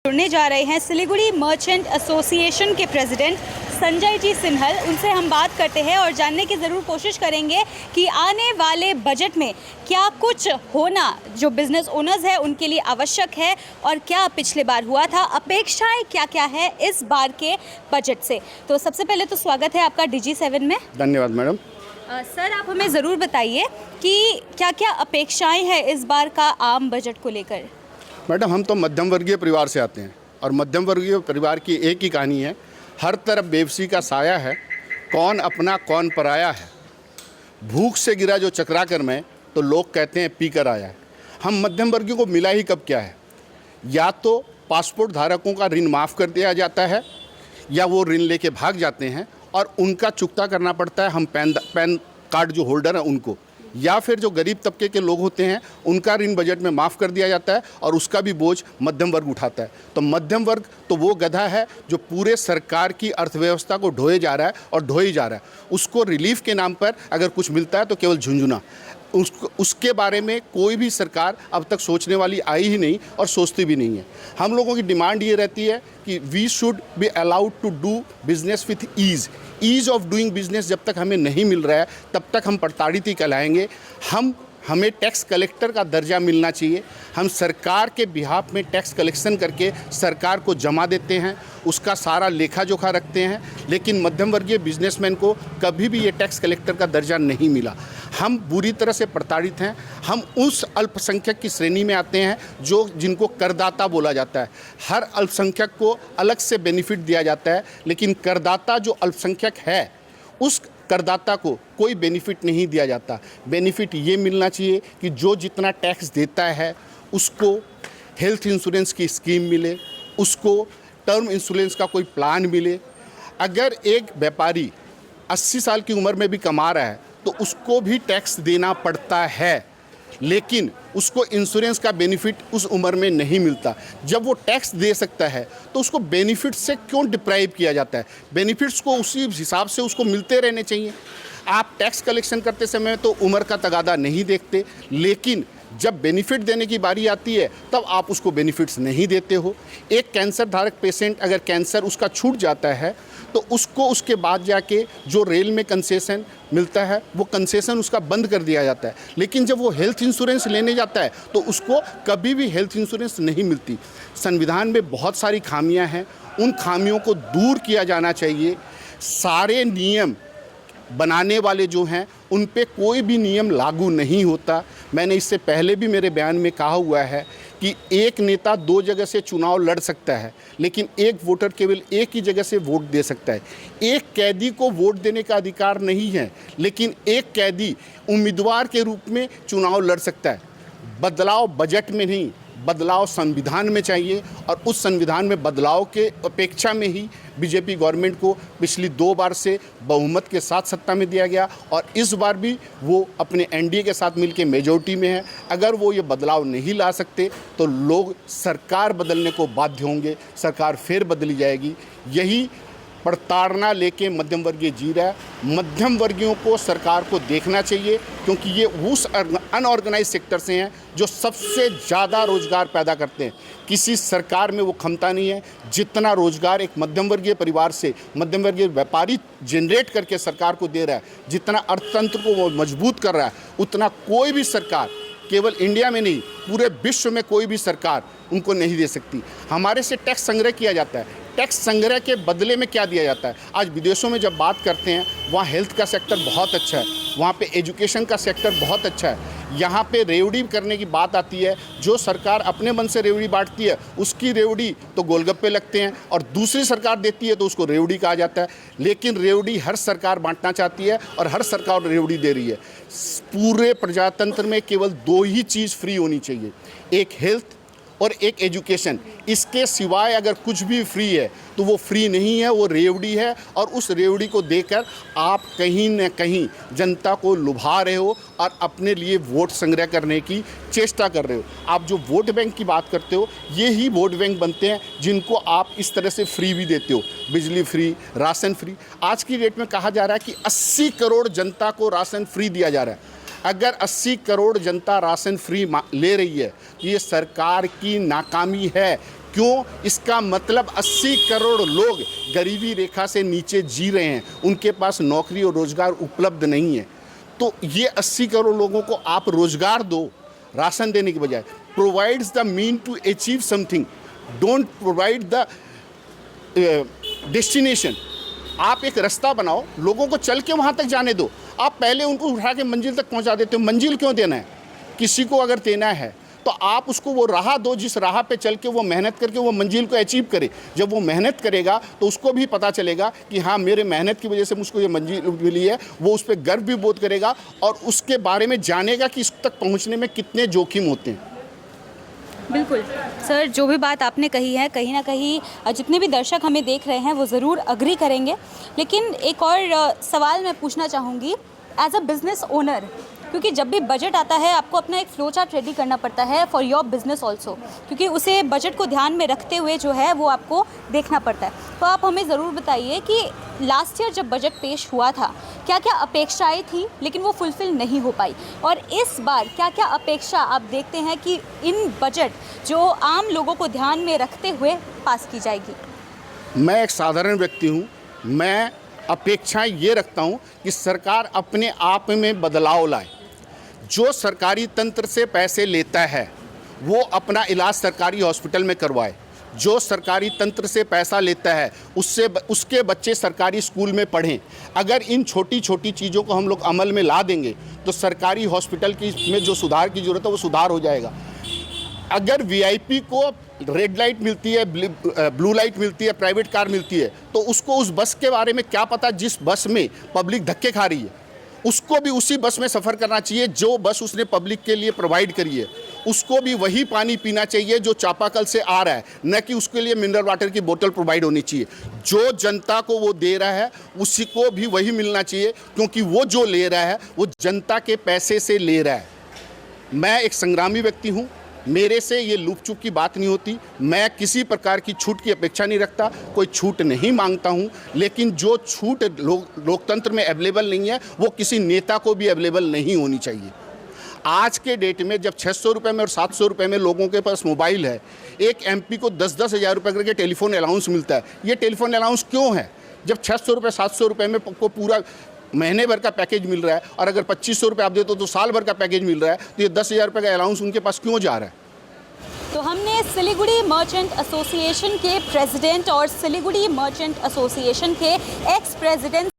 जुड़ने जा रहे हैं सिलीगुड़ी मर्चेंट एसोसिएशन के प्रेसिडेंट संजय जी सिन्हल। उनसे हम बात करते हैं और जानने की ज़रूर कोशिश करेंगे कि आने वाले बजट में क्या कुछ होना जो बिज़नेस ओनर्स है उनके लिए आवश्यक है और क्या पिछले बार हुआ था, अपेक्षाएं क्या क्या है इस बार के बजट से। तो सबसे पहले तो स्वागत है आपका DG7 में। धन्यवाद मैडम। सर, आप हमें ज़रूर बताइए कि क्या क्या अपेक्षाएं हैं इस बार का आम बजट को लेकर। मैडम, हम तो मध्यम वर्गीय परिवार से आते हैं और मध्यम वर्गीय परिवार की एक ही कहानी है, हर तरफ बेबसी का साया है, कौन अपना कौन पराया है। भूख से गिरा जो चकरा कर मैं, तो लोग कहते हैं पी कर आया है। हम मध्यम वर्गीय को मिला ही कब क्या है, या तो पासपोर्ट धारकों का ऋण माफ़ कर दिया जाता है या वो ऋण लेके भाग जाते हैं और उनका चुकता करना पड़ता है हम पैन कार्ड जो होल्डर हैं उनको, या फिर जो गरीब तबके के लोग होते हैं उनका ऋण बजट में माफ़ कर दिया जाता है और उसका भी बोझ मध्यम वर्ग उठाता है। तो मध्यम वर्ग तो वो गधा है जो पूरे सरकार की अर्थव्यवस्था को ढोए जा रहा है और ढोई जा रहा है। उसको रिलीफ के नाम पर अगर कुछ मिलता है तो केवल झुंझुना, उसके बारे में कोई भी सरकार अब तक सोचने वाली आई ही नहीं और सोचती भी नहीं है। हम लोगों की डिमांड ये रहती है कि we should be allowed to do business with ease of doing business. जब तक हमें नहीं मिल रहा है तब तक हम प्रताड़ित ही कहलाएंगे। हमें टैक्स कलेक्टर का दर्जा मिलना चाहिए। हम सरकार के बिहाफ में टैक्स कलेक्शन करके सरकार को जमा देते हैं, उसका सारा लेखा जोखा रखते हैं, लेकिन मध्यम वर्गीय बिजनेसमैन को कभी भी ये टैक्स कलेक्टर का दर्जा नहीं मिला। हम बुरी तरह से प्रताड़ित हैं। हम उस अल्पसंख्यक की श्रेणी में आते हैं जिनको करदाता बोला जाता है। हर अल्पसंख्यक को अलग से बेनिफिट दिया जाता है, लेकिन करदाता जो अल्पसंख्यक है उस करदाता को कोई बेनिफिट नहीं दिया जाता। बेनिफिट ये मिलना चाहिए कि जो जितना टैक्स देता है उसको हेल्थ इंश्योरेंस की स्कीम मिले, उसको टर्म इंश्योरेंस का कोई प्लान मिले। अगर एक व्यापारी 80 साल की उम्र में भी कमा रहा है तो उसको भी टैक्स देना पड़ता है, लेकिन उसको इंश्योरेंस का बेनिफिट उस उम्र में नहीं मिलता। जब वो टैक्स दे सकता है तो उसको बेनिफिट से क्यों डिप्राइव किया जाता है? बेनिफिट्स को उसी हिसाब से उसको मिलते रहने चाहिए। आप टैक्स कलेक्शन करते समय तो उम्र का तगादा नहीं देखते, लेकिन जब बेनिफिट देने की बारी आती है तब आप उसको बेनिफिट्स नहीं देते हो। एक कैंसर धारक पेशेंट अगर कैंसर उसका छूट जाता है तो उसको उसके बाद जाके जो रेल में कंसेशन मिलता है वो कंसेशन उसका बंद कर दिया जाता है, लेकिन जब वो हेल्थ इंश्योरेंस लेने जाता है तो उसको कभी भी हेल्थ इंश्योरेंस नहीं मिलती। संविधान में बहुत सारी खामियां हैं, उन खामियों को दूर किया जाना चाहिए। सारे नियम बनाने वाले जो हैं उन पे कोई भी नियम लागू नहीं होता। मैंने इससे पहले भी मेरे बयान में कहा हुआ है कि एक नेता 2 जगह से चुनाव लड़ सकता है, लेकिन एक वोटर केवल एक ही जगह से वोट दे सकता है। एक कैदी को वोट देने का अधिकार नहीं है, लेकिन एक कैदी उम्मीदवार के रूप में चुनाव लड़ सकता है। बदलाव बजट में नहीं, बदलाव संविधान में चाहिए, और उस संविधान में बदलाव के अपेक्षा में ही बीजेपी गवर्नमेंट को पिछली 2 बार से बहुमत के साथ सत्ता में दिया गया और इस बार भी वो अपने एनडीए के साथ मिलकर मेजॉरिटी में है। अगर वो ये बदलाव नहीं ला सकते तो लोग सरकार बदलने को बाध्य होंगे, सरकार फिर बदली जाएगी। यही प्रताड़ना लेके मध्यम वर्गीय जी रहा है। मध्यम वर्गीयों को सरकार को देखना चाहिए, क्योंकि ये उस अनऑर्गेनाइज सेक्टर से हैं जो सबसे ज़्यादा रोजगार पैदा करते हैं। किसी सरकार में वो क्षमता नहीं है जितना रोजगार एक मध्यम वर्गीय परिवार से मध्यम वर्गीय व्यापारी जनरेट करके सरकार को दे रहा है। जितना अर्थतंत्र को वो मजबूत कर रहा है, उतना कोई भी सरकार, केवल इंडिया में नहीं पूरे विश्व में कोई भी सरकार उनको नहीं दे सकती। हमारे से टैक्स संग्रह किया जाता है, टैक्स संग्रह के बदले में क्या दिया जाता है? आज विदेशों में जब बात करते हैं वहाँ हेल्थ का सेक्टर बहुत अच्छा है, वहाँ पे एजुकेशन का सेक्टर बहुत अच्छा है। यहाँ पे रेवड़ी करने की बात आती है, जो सरकार अपने मन से रेवड़ी बांटती है उसकी रेवड़ी तो गोलगप्पे लगते हैं, और दूसरी सरकार देती है तो उसको रेवड़ी कहा जाता है। लेकिन रेवड़ी हर सरकार बांटना चाहती है और हर सरकार रेवड़ी दे रही है। पूरे प्रजातंत्र में केवल 2 ही चीज़ फ्री होनी चाहिए, एक हेल्थ और एक एजुकेशन। इसके सिवाय अगर कुछ भी फ्री है तो वो फ्री नहीं है, वो रेवड़ी है, और उस रेवड़ी को देकर आप कहीं न कहीं जनता को लुभा रहे हो और अपने लिए वोट संग्रह करने की चेष्टा कर रहे हो। आप जो वोट बैंक की बात करते हो, ये ही वोट बैंक बनते हैं जिनको आप इस तरह से फ्री भी देते हो, बिजली फ्री, राशन फ्री। आज की डेट में कहा जा रहा है कि 80 करोड़ जनता को राशन फ्री दिया जा रहा है। अगर 80 करोड़ जनता राशन फ्री ले रही है तो ये सरकार की नाकामी है, क्यों? इसका मतलब 80 करोड़ लोग गरीबी रेखा से नीचे जी रहे हैं, उनके पास नौकरी और रोजगार उपलब्ध नहीं है। तो ये 80 करोड़ लोगों को आप रोजगार दो, राशन देने के बजाय। Provides the mean to achieve something, don't provide the destination. आप एक रास्ता बनाओ, लोगों को चल के वहाँ तक जाने दो। आप पहले उनको उठा के मंजिल तक पहुँचा देते हो। मंजिल क्यों देना है? किसी को अगर देना है तो आप उसको वो राह दो, जिस राह पे चल के वो मेहनत करके वो मंजिल को अचीव करे। जब वो मेहनत करेगा तो उसको भी पता चलेगा कि हाँ, मेरे मेहनत की वजह से मुझको ये मंजिल मिली है। वो उस पर गर्व भी बोध करेगा और उसके बारे में जानेगा कि इस तक पहुँचने में कितने जोखिम होते हैं। बिल्कुल सर, जो भी बात आपने कही है, कहीं ना कहीं जितने भी दर्शक हमें देख रहे हैं वो ज़रूर अग्री करेंगे। लेकिन एक और सवाल मैं पूछना चाहूँगी एज अ बिज़नेस ओनर, क्योंकि जब भी बजट आता है आपको अपना एक फ्लो चार्ट रेडी करना पड़ता है फॉर योर बिजनेस ऑल्सो, क्योंकि उसे बजट को ध्यान में रखते हुए जो है वो आपको देखना पड़ता है। तो आप हमें ज़रूर बताइए कि लास्ट ईयर जब बजट पेश हुआ था, क्या क्या अपेक्षाएं थी लेकिन वो फुलफ़िल नहीं हो पाई, और इस बार क्या क्या अपेक्षा आप देखते हैं कि इन बजट जो आम लोगों को ध्यान में रखते हुए पास की जाएगी? मैं एक साधारण व्यक्ति हूँ। मैं अपेक्षाएं ये रखता हूँ कि सरकार अपने आप में बदलाव लाए। जो सरकारी तंत्र से पैसे लेता है वो अपना इलाज सरकारी हॉस्पिटल में करवाए। जो सरकारी तंत्र से पैसा लेता है उसके बच्चे सरकारी स्कूल में पढ़ें। अगर इन छोटी छोटी चीज़ों को हम लोग अमल में ला देंगे तो सरकारी हॉस्पिटल में जो सुधार की ज़रूरत है वो सुधार हो जाएगा। अगर वीआईपी को रेड लाइट मिलती है, ब्लू लाइट मिलती है, प्राइवेट कार मिलती है, तो उसको उस बस के बारे में क्या पता जिस बस में पब्लिक धक्के खा रही है। उसको भी उसी बस में सफ़र करना चाहिए जो बस उसने पब्लिक के लिए प्रोवाइड करी है। उसको भी वही पानी पीना चाहिए जो चापाकल से आ रहा है, न कि उसके लिए मिनरल वाटर की बोतल प्रोवाइड होनी चाहिए। जो जनता को वो दे रहा है उसी को भी वही मिलना चाहिए, क्योंकि वो जो ले रहा है वो जनता के पैसे से ले रहा है। मैं एक संग्रामी व्यक्ति हूँ, मेरे से ये लूप चूप की बात नहीं होती। मैं किसी प्रकार की छूट की अपेक्षा नहीं रखता, कोई छूट नहीं मांगता हूँ। लेकिन जो छूट लोकतंत्र में अवेलेबल नहीं है वो किसी नेता को भी अवेलेबल नहीं होनी चाहिए। आज के डेट में जब 600 रुपये में और 700 रुपये में लोगों के पास मोबाइल है, एक एमपी को 10-10 हज़ार रुपये करके टेलीफोन अलाउंस मिलता है। ये टेलीफोन अलाउंस क्यों है? जब 600 रुपये 700 रुपये में को पूरा महीने भर का पैकेज मिल रहा है, और अगर 2500 रुपये आप देते हो तो साल भर का पैकेज मिल रहा है, तो ये 10,000 रुपये का अलाउंस उनके पास क्यों जा रहा है? तो हमने सिलीगुड़ी मर्चेंट एसोसिएशन के प्रेसिडेंट और सिलीगुड़ी मर्चेंट एसोसिएशन के एक्स प्रेसिडेंट